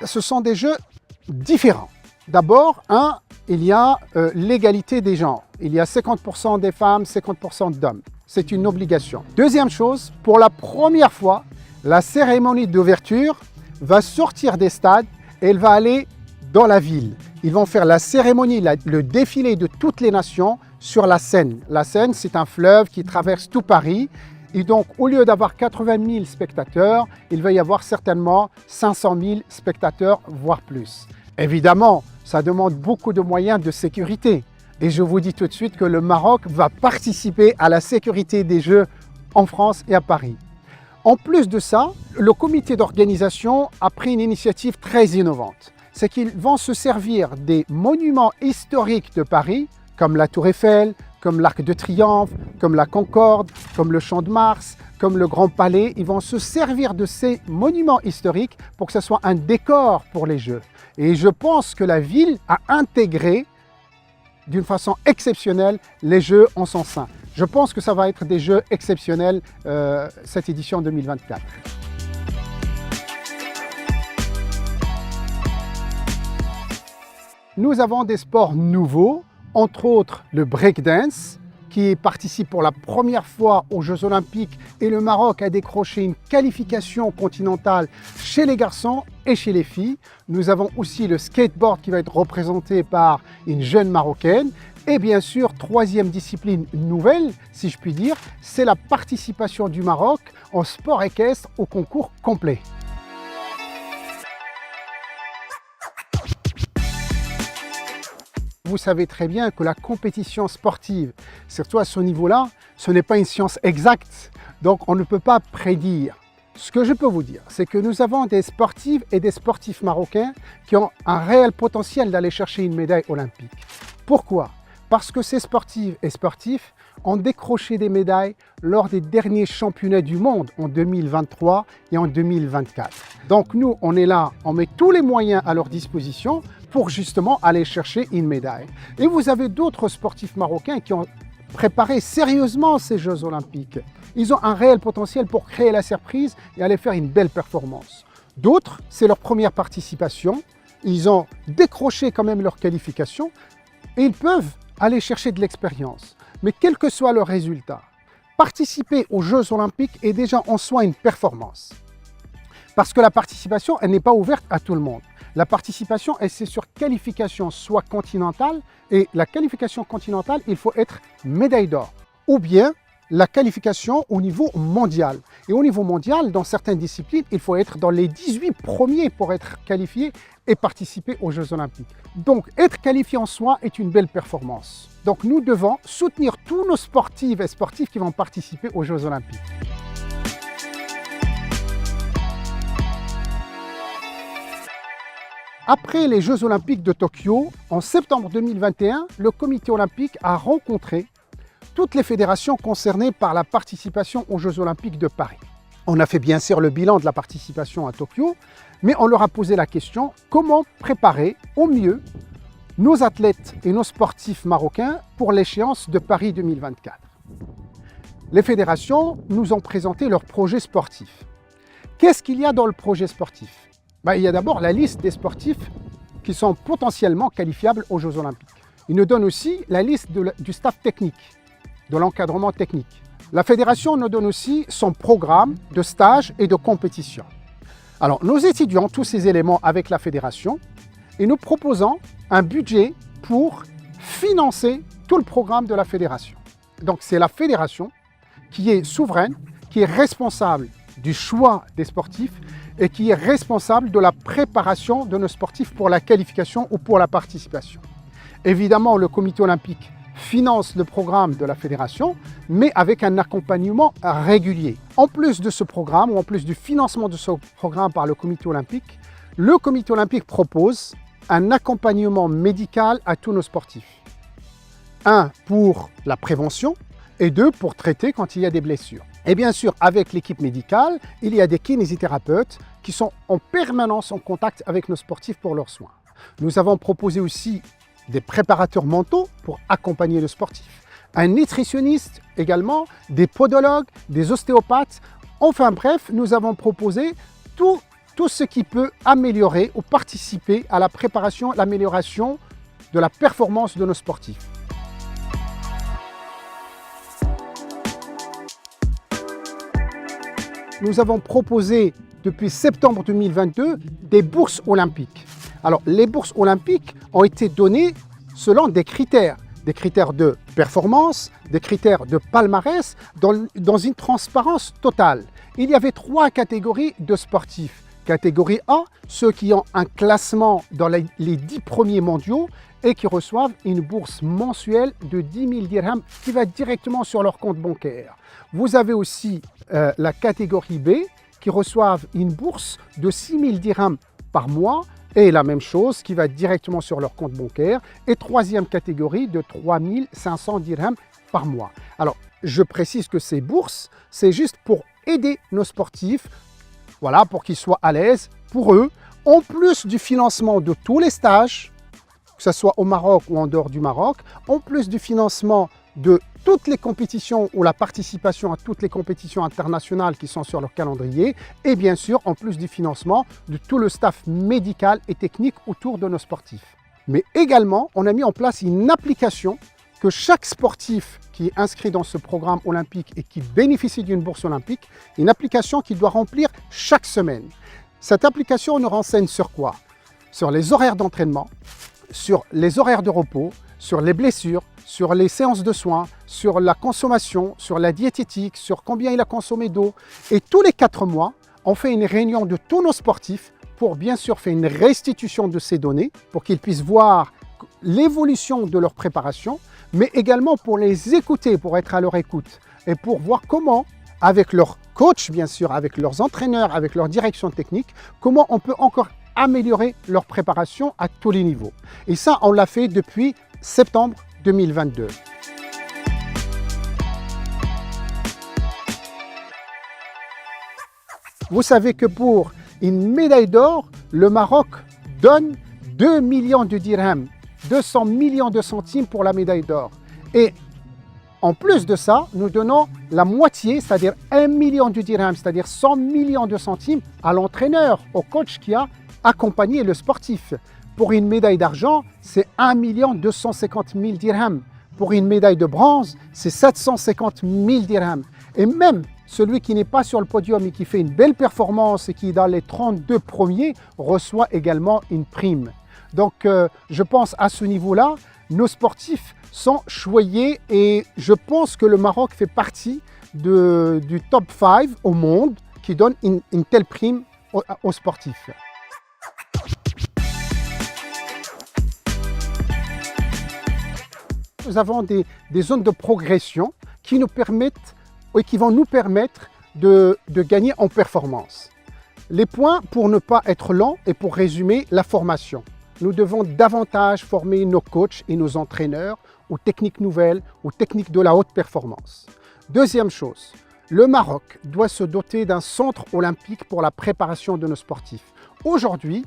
ce sont des jeux différents. D'abord, il y a l'égalité des genres. Il y a 50% des femmes, 50% d'hommes. C'est une obligation. Deuxième chose, pour la première fois, la cérémonie d'ouverture va sortir des stades et elle va aller dans la ville. Ils vont faire la cérémonie, le défilé de toutes les nations sur la Seine. La Seine, c'est un fleuve qui traverse tout Paris. Et donc, au lieu d'avoir 80 000 spectateurs, il va y avoir certainement 500 000 spectateurs, voire plus. Évidemment, ça demande beaucoup de moyens de sécurité. Et je vous dis tout de suite que le Maroc va participer à la sécurité des Jeux en France et à Paris. En plus de ça, le comité d'organisation a pris une initiative très innovante. C'est qu'ils vont se servir des monuments historiques de Paris, comme la Tour Eiffel, comme l'Arc de Triomphe, comme la Concorde, comme le Champ de Mars, comme le Grand Palais. Ils vont se servir de ces monuments historiques pour que ce soit un décor pour les Jeux. Et je pense que la ville a intégré d'une façon exceptionnelle les Jeux en son sein. Je pense que ça va être des Jeux exceptionnels cette édition 2024. Nous avons des sports nouveaux, entre autres le breakdance, qui participe pour la première fois aux Jeux Olympiques et le Maroc a décroché une qualification continentale chez les garçons et chez les filles. Nous avons aussi le skateboard qui va être représenté par une jeune Marocaine. Et bien sûr, troisième discipline nouvelle, si je puis dire, c'est la participation du Maroc en sport équestre au concours complet. Vous savez très bien que la compétition sportive, surtout à ce niveau-là, ce n'est pas une science exacte, donc on ne peut pas prédire. Ce que je peux vous dire, c'est que nous avons des sportives et des sportifs marocains qui ont un réel potentiel d'aller chercher une médaille olympique. Pourquoi? Parce que ces sportives et sportifs ont décroché des médailles lors des derniers championnats du monde en 2023 et en 2024. Donc nous, on est là, on met tous les moyens à leur disposition pour justement aller chercher une médaille. Et vous avez d'autres sportifs marocains qui ont préparé sérieusement ces Jeux Olympiques. Ils ont un réel potentiel pour créer la surprise et aller faire une belle performance. D'autres, c'est leur première participation. Ils ont décroché quand même leur qualification et ils peuvent aller chercher de l'expérience. Mais quel que soit le résultat, participer aux Jeux Olympiques est déjà en soi une performance. Parce que la participation, elle n'est pas ouverte à tout le monde. La participation, c'est sur qualification soit continentale, et la qualification continentale, il faut être médaille d'or. Ou bien la qualification au niveau mondial. Et au niveau mondial, dans certaines disciplines, il faut être dans les 18 premiers pour être qualifié et participer aux Jeux Olympiques. Donc, être qualifié en soi est une belle performance. Donc, nous devons soutenir tous nos sportifs et sportifs qui vont participer aux Jeux Olympiques. Après les Jeux Olympiques de Tokyo, en septembre 2021, le Comité olympique a rencontré toutes les fédérations concernées par la participation aux Jeux Olympiques de Paris. On a fait bien sûr le bilan de la participation à Tokyo, mais on leur a posé la question comment préparer au mieux nos athlètes et nos sportifs marocains pour l'échéance de Paris 2024. Les fédérations nous ont présenté leur projet sportif. Qu'est-ce qu'il y a dans le projet sportif? Il y a d'abord la liste des sportifs qui sont potentiellement qualifiables aux Jeux Olympiques. Il nous donne aussi la liste du staff technique, de l'encadrement technique. La fédération nous donne aussi son programme de stage et de compétition. Alors, nous étudions tous ces éléments avec la fédération et nous proposons un budget pour financer tout le programme de la fédération. Donc, c'est la fédération qui est souveraine, qui est responsable du choix des sportifs et qui est responsable de la préparation de nos sportifs pour la qualification ou pour la participation. Évidemment, le comité olympique finance le programme de la fédération, mais avec un accompagnement régulier. En plus de ce programme, ou en plus du financement de ce programme par le comité olympique propose un accompagnement médical à tous nos sportifs. 1, pour la prévention, et 2, pour traiter quand il y a des blessures. Et bien sûr, avec l'équipe médicale, il y a des kinésithérapeutes qui sont en permanence en contact avec nos sportifs pour leurs soins. Nous avons proposé aussi des préparateurs mentaux pour accompagner le sportif, un nutritionniste également, des podologues, des ostéopathes. Enfin bref, nous avons proposé toutes tout ce qui peut améliorer ou participer à la préparation, l'amélioration de la performance de nos sportifs. Nous avons proposé depuis septembre 2022 des bourses olympiques. Alors, les bourses olympiques ont été données selon des critères de performance, des critères de palmarès, dans une transparence totale. Il y avait 3 catégories de sportifs. Catégorie A, ceux qui ont un classement dans les 10 premiers mondiaux et qui reçoivent une bourse mensuelle de 10 000 dirhams qui va directement sur leur compte bancaire. Vous avez aussi la catégorie B qui reçoivent une bourse de 6 000 dirhams par mois et la même chose qui va directement sur leur compte bancaire. Et troisième catégorie de 3 500 dirhams par mois. Alors, je précise que ces bourses, c'est juste pour aider nos sportifs, voilà, pour qu'ils soient à l'aise pour eux, en plus du financement de tous les stages, que ce soit au Maroc ou en dehors du Maroc, en plus du financement de toutes les compétitions ou la participation à toutes les compétitions internationales qui sont sur leur calendrier et bien sûr en plus du financement de tout le staff médical et technique autour de nos sportifs. Mais également, on a mis en place une application que chaque sportif qui est inscrit dans ce programme olympique et qui bénéficie d'une bourse olympique, une application qu'il doit remplir chaque semaine. Cette application nous renseigne sur quoi? Sur les horaires d'entraînement, sur les horaires de repos, sur les blessures, sur les séances de soins, sur la consommation, sur la diététique, sur combien il a consommé d'eau. Et tous les 4 mois, on fait une réunion de tous nos sportifs pour bien sûr faire une restitution de ces données, pour qu'ils puissent voir l'évolution de leur préparation, mais également pour les écouter, pour être à leur écoute et pour voir comment, avec leur coach bien sûr, avec leurs entraîneurs, avec leur direction technique, comment on peut encore améliorer leur préparation à tous les niveaux. Et ça, on l'a fait depuis septembre 2022. Vous savez que pour une médaille d'or, le Maroc donne 2 millions de dirhams, 200 millions de centimes pour la médaille d'or. Et en plus de ça, nous donnons la moitié, c'est-à-dire 1 million de dirhams, c'est-à-dire 100 millions de centimes à l'entraîneur, au coach qui a accompagné le sportif. Pour une médaille d'argent, c'est 1 250 000 dirhams. Pour une médaille de bronze, c'est 750 000 dirhams. Et même celui qui n'est pas sur le podium et qui fait une belle performance et qui est dans les 32 premiers reçoit également une prime. Donc, je pense à ce niveau-là, nos sportifs sont choyés et je pense que le Maroc fait partie du top 5 au monde qui donne une telle prime aux sportifs. Nous avons des zones de progression qui nous permettent et qui vont nous permettre de gagner en performance. Les points pour ne pas être lent et pour résumer la formation. Nous devons davantage former nos coachs et nos entraîneurs aux techniques nouvelles, aux techniques de la haute performance. Deuxième chose, le Maroc doit se doter d'un centre olympique pour la préparation de nos sportifs. Aujourd'hui,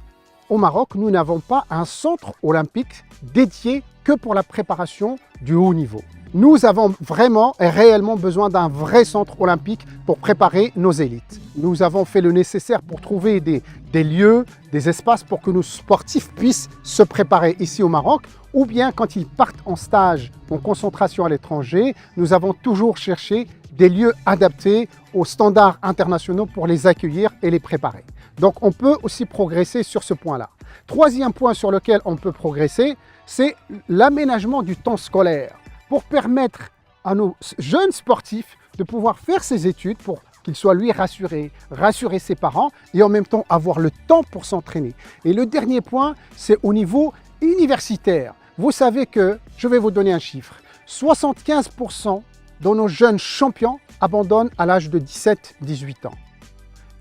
au Maroc, nous n'avons pas un centre olympique dédié que pour la préparation du haut niveau. Nous avons vraiment et réellement besoin d'un vrai centre olympique pour préparer nos élites. Nous avons fait le nécessaire pour trouver des lieux, des espaces pour que nos sportifs puissent se préparer ici au Maroc ou bien quand ils partent en stage, en concentration à l'étranger, nous avons toujours cherché des lieux adaptés aux standards internationaux pour les accueillir et les préparer. Donc on peut aussi progresser sur ce point-là. Troisième point sur lequel on peut progresser, c'est l'aménagement du temps scolaire pour permettre à nos jeunes sportifs de pouvoir faire ses études pour qu'il soit lui rassuré, rassurer ses parents et en même temps avoir le temps pour s'entraîner. Et le dernier point, c'est au niveau universitaire. Vous savez que, je vais vous donner un chiffre, 75% de nos jeunes champions abandonnent à l'âge de 17-18 ans.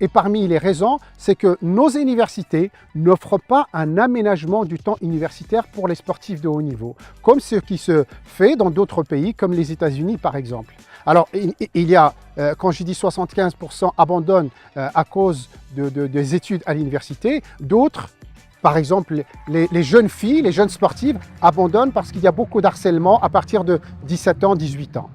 Et parmi les raisons, c'est que nos universités n'offrent pas un aménagement du temps universitaire pour les sportifs de haut niveau, comme ce qui se fait dans d'autres pays, comme les États-Unis par exemple. Alors, il y a, quand je dis 75% abandonnent à cause des études à l'université, d'autres, par exemple, les jeunes filles, les jeunes sportives, abandonnent parce qu'il y a beaucoup d'harcèlement à partir de 17 ans, 18 ans.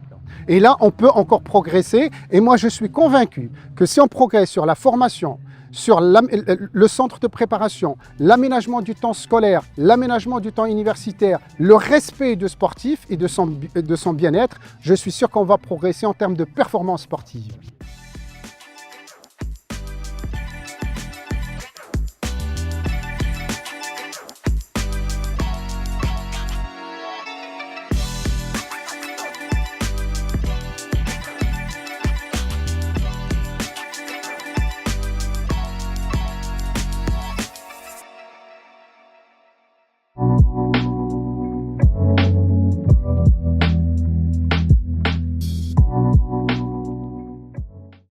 Et là, on peut encore progresser. Et moi, je suis convaincu que si on progresse sur la formation, sur le centre de préparation, l'aménagement du temps scolaire, l'aménagement du temps universitaire, le respect du sportif et de son bien-être, je suis sûr qu'on va progresser en termes de performance sportive.